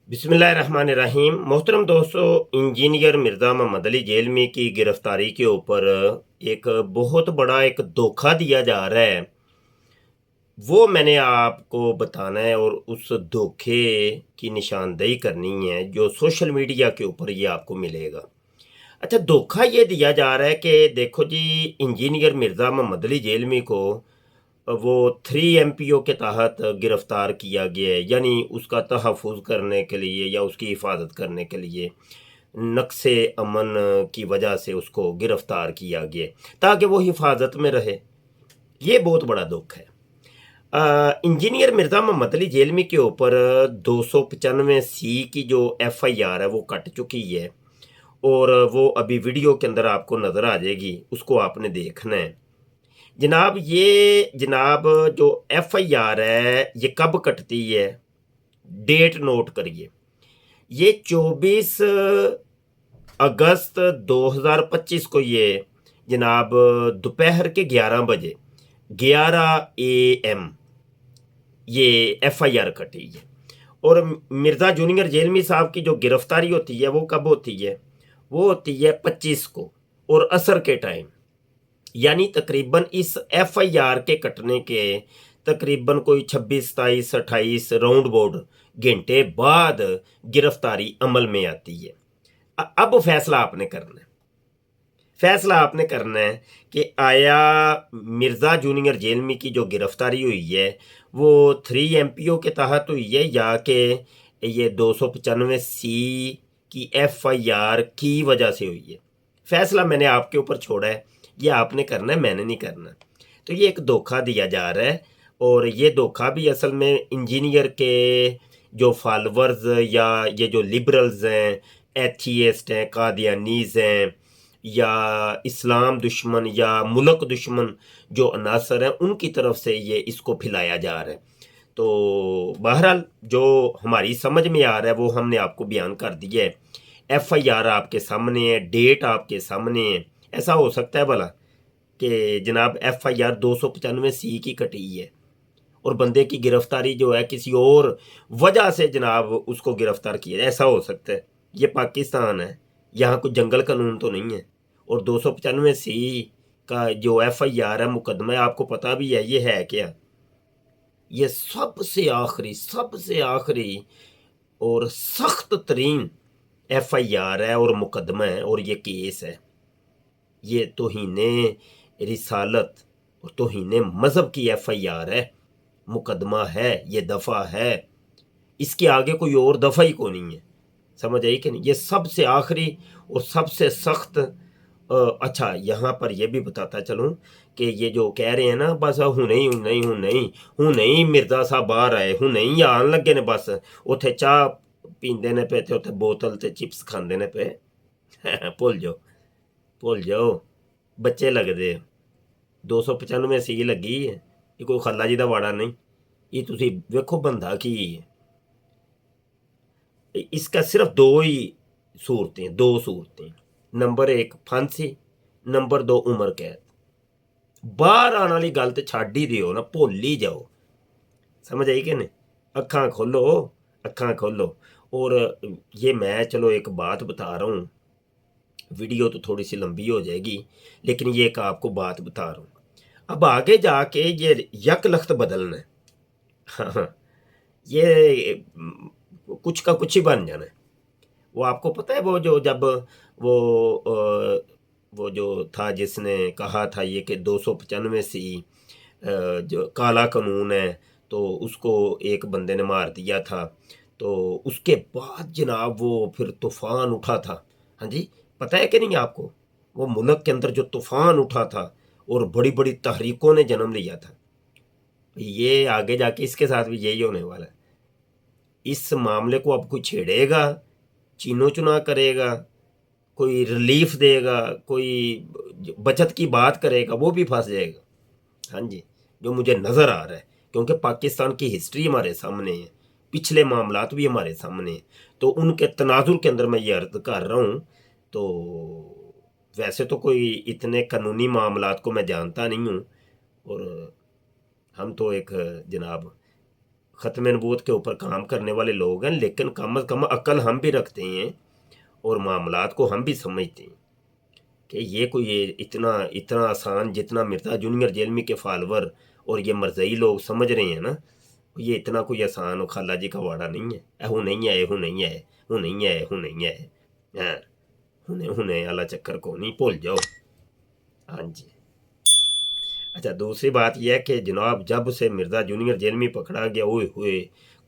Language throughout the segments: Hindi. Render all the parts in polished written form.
बिस्मिल्लाहिर्रहमानिर्रहीम। मोहतरम दोस्तों, इंजीनियर मिर्ज़ा मोहम्मद अली जेलमी की गिरफ्तारी के ऊपर एक बहुत बड़ा एक धोखा दिया जा रहा है। वो मैंने आपको बताना है और उस धोखे की निशानदेही करनी है जो सोशल मीडिया के ऊपर ये आपको मिलेगा। अच्छा, धोखा ये दिया जा रहा है कि देखो जी, इंजीनियर मिर्ज़ा मोहम्मद अली जेलमी को वो 3 एमपीओ के तहत गिरफ्तार किया गया है, यानी उसका तहफ़्फ़ुज़ करने के लिए या उसकी हिफाज़त करने के लिए नक्शे अमन की वजह से उसको गिरफ्तार किया गया है, ताकि वो हिफाज़त में रहे। ये बहुत बड़ा दुःख है। इंजीनियर मिर्ज़ा मोहम्मद अली जेलमी के ऊपर 295 सी की जो एफआईआर है वो कट चुकी है और वो अभी वीडियो के अंदर आपको नज़र आ जाएगी, उसको आपने देखना है। जनाब जो एफआईआर है ये कब कटती है? डेट नोट करिए। ये 24 अगस्त 2025 को ये जनाब दोपहर के 11 बजे 11 एएम ये एफआईआर कटी है। और मिर्ज़ा जूनियर जेलमी साहब की जो गिरफ्तारी होती है वो कब होती है? वो होती है 25 को और असर के टाइम, यानी तकरीबन इस एफआईआर के कटने के तकरीबन कोई 26, 27, 28 राउंड बोर्ड घंटे बाद गिरफ्तारी अमल में आती है। अब फैसला आपने करना है। फैसला आपने करना है कि आया मिर्ज़ा जूनियर जेलमी की जो गिरफ्तारी हुई है वो 3 एमपीओ के तहत हुई है या कि ये 295 सी की एफआईआर की वजह से हुई है। फैसला मैंने आपके ऊपर छोड़ा है, ये आपने करना है, मैंने नहीं करना। तो ये एक धोखा दिया जा रहा है और ये धोखा भी असल में इंजीनियर के जो फॉलोअर्स या ये जो लिबरल्स हैं, एथियस्ट हैं, कादियानीज़ हैं या इस्लाम दुश्मन या मुल्क दुश्मन जो अनासर हैं उनकी तरफ से ये इसको फैलाया जा रहा है। तो बहरहाल जो हमारी समझ में आ रहा है वो हमने आपको बयान कर दिया है। एफआईआर आपके सामने है, डेट आपके सामने है। ऐसा हो सकता है भला कि जनाब एफआईआर 295 सी की कटी है और बंदे की गिरफ्तारी जो है किसी और वजह से जनाब उसको गिरफ्तार किया जाए? ऐसा हो सकता है? ये पाकिस्तान है, यहाँ कोई जंगल कानून तो नहीं है। और 295 सी का जो एफआईआर है, मुकदमा है, आपको पता भी है ये है क्या? ये सबसे आखिरी और सख्त तरीन एफआईआर है और मुकदमा है और ये केस है। ये तौहीने रिसालत और तौहीने मज़हब की एफआईआर है, मुकदमा है, ये दफ़ा है। इसके आगे कोई और दफ़ा ही को नहीं है। समझ आई कि नहीं? ये सबसे आखिरी और सबसे सख्त। अच्छा, यहाँ पर यह भी बताता चलूँ कि ये जो कह रहे हैं ना, बस हुणे ही मिर्ज़ा साहब बाहर आए, हुणे ही आन लगे ने, बस उत्थे चाह पींदे ने पे ते उत्थे बोतल ते चिप्स खांदे ने पे। भुल जाओ, बच्चे लगदे। 295 सी लगी है, ये कोई खल्ला जी दा वाड़ा नहीं। ये तुसी वेखो बंदा की है। इसका सिर्फ दो सूरतें। नंबर 1 फांसी, नंबर 2 उम्र कैद। बाहर आने वाली गल तो छड्ड ही दियो ना, भुल ही जाओ। समझ आई कि नहीं? अखां खोलो, अखां खोलो। और ये मैं चलो एक बात बता रहा हूँ, वीडियो तो थोड़ी सी लंबी हो जाएगी, लेकिन ये एक आपको बात बता रहा हूँ। अब आगे जाके ये यक लख्त बदलना है। हाँ हाँ, ये कुछ का कुछ ही बन जाना है। वो आपको पता है, वो जो जब वो वो जो था जिसने कहा था ये कि 295 सी जो काला कानून है, तो उसको एक बंदे ने मार दिया था। तो उसके बाद जनाब वो फिर तूफान उठा था। हाँ जी, पता है कि नहीं आपको? वो मुल्क के अंदर जो तूफान उठा था और बड़ी बड़ी तहरीकों ने जन्म लिया था। ये आगे जाके इसके साथ भी यही होने वाला है। इस मामले को अब कोई छेड़ेगा, चीनो चुना करेगा, कोई रिलीफ देगा, कोई बचत की बात करेगा, वो भी फंस जाएगा। हाँ जी, जो मुझे नज़र आ रहा है, क्योंकि पाकिस्तान की हिस्ट्री हमारे सामने है, पिछले मामलात भी हमारे सामने हैं, तो उनके तनाजुर के अंदर मैं ये अर्ज कर रहा हूँ। तो वैसे तो कोई इतने कानूनी मामलात को मैं जानता नहीं हूँ और हम तो एक जनाब ख़त्म नबूवत के ऊपर काम करने वाले लोग हैं, लेकिन कम अज़ कम अक्ल हम भी रखते हैं और मामलात को हम भी समझते हैं कि ये कोई ये इतना आसान जितना मिर्ज़ा जूनियर जेलमी के फॉलोवर और ये मरज़ई लोग समझ रहे हैं ना, ये इतना कोई आसान और खाला जी का वाड़ा नहीं है। हूँ नहीं आए हूँ नहीं आए हूँ नहीं आए हूँ नहीं आए, हाँ हुने हुने वाला चक्कर को नहीं, भूल जाओ। हाँ जी। अच्छा, दूसरी बात यह है कि जनाब जब से मिर्ज़ा जूनियर जेलमी पकड़ा गया, ओए होए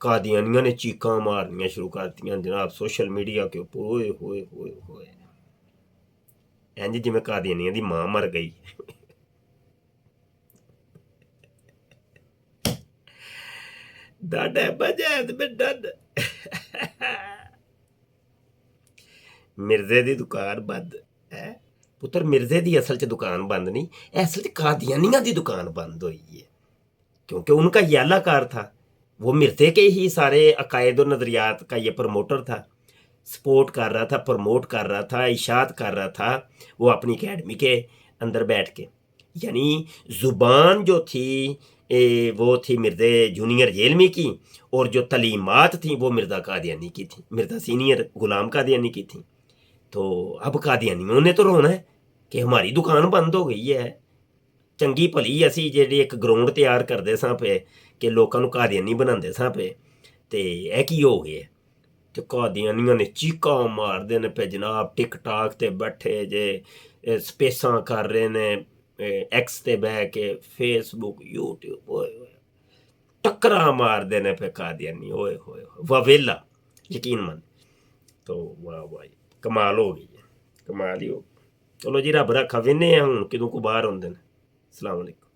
कादियानियों ने चीखां मारनियाँ शुरू कर दियाँ जनाब सोशल मीडिया के ऊपर, ओए होए होए होए इंज जिमें कादियानियों की मां मर गई। डड है बजैद में डड। मिर्जे की दुकान बंद है पुत्र, मिर्जे की असल च दुकान बंद नहीं, असल च कादियानिया की दुकान बंद हुई है, क्योंकि उनका ये आलाकार था, वो मिर्जे के ही सारे अकायद और नज़रियात का ये प्रमोटर था, सपोर्ट कर रहा था, प्रमोट कर रहा था, इशात कर रहा था वो अपनी अकेडमी के अंदर बैठ के। यानी ज़ुबान जो थी वो थी मिर्ज़ा जूनियर जेलमी की, और जो तलीमात थी वो मिर्ज़ा कादियानी की थी, मिर्ज़ा सीनियर गुलाम कादियानी की थी। तो अब कादियानियों ने तो रोना है कि हमारी दुकान बंद हो गई है। चंगी भली असी ਜਿਹੜੀ एक ग्राउंड तैयार करते सां पे कि लोगों को कादियानी बनाते सां पे, ते यह की हो गया ते कादियानियों ने चीका मारते ने पे जनाब, टिकटाक ते बैठे जे स्पेसा कर रहे ने, एक्स ते बह के, फेसबुक यूट्यूब, ओए होए टक्करा मारते ने पे कादियानी, ओए होए वावेला यकीन मन। तो वाह वाह कमाल हो गई है, कमाल ही हो गई। चलो जी रब रखा, वेने हूँ किदों को बाहर होंगे। अस्सलाम वालेकुम।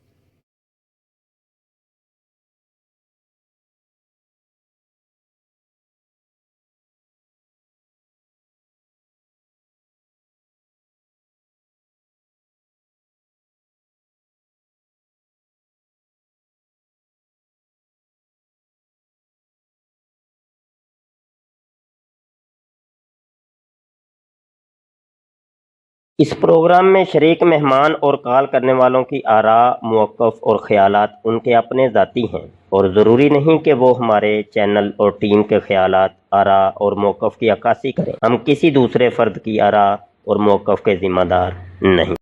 इस प्रोग्राम में शरीक मेहमान और कॉल करने वालों की आरा, मौक़िफ़ और ख़यालात उनके अपने ज़ाती हैं और ज़रूरी नहीं कि वो हमारे चैनल और टीम के ख़यालात, आरा और मौक़िफ़ की अक्कासी करें। हम किसी दूसरे फ़र्द की आरा और मौक़िफ़ के ज़िम्मेदार नहीं।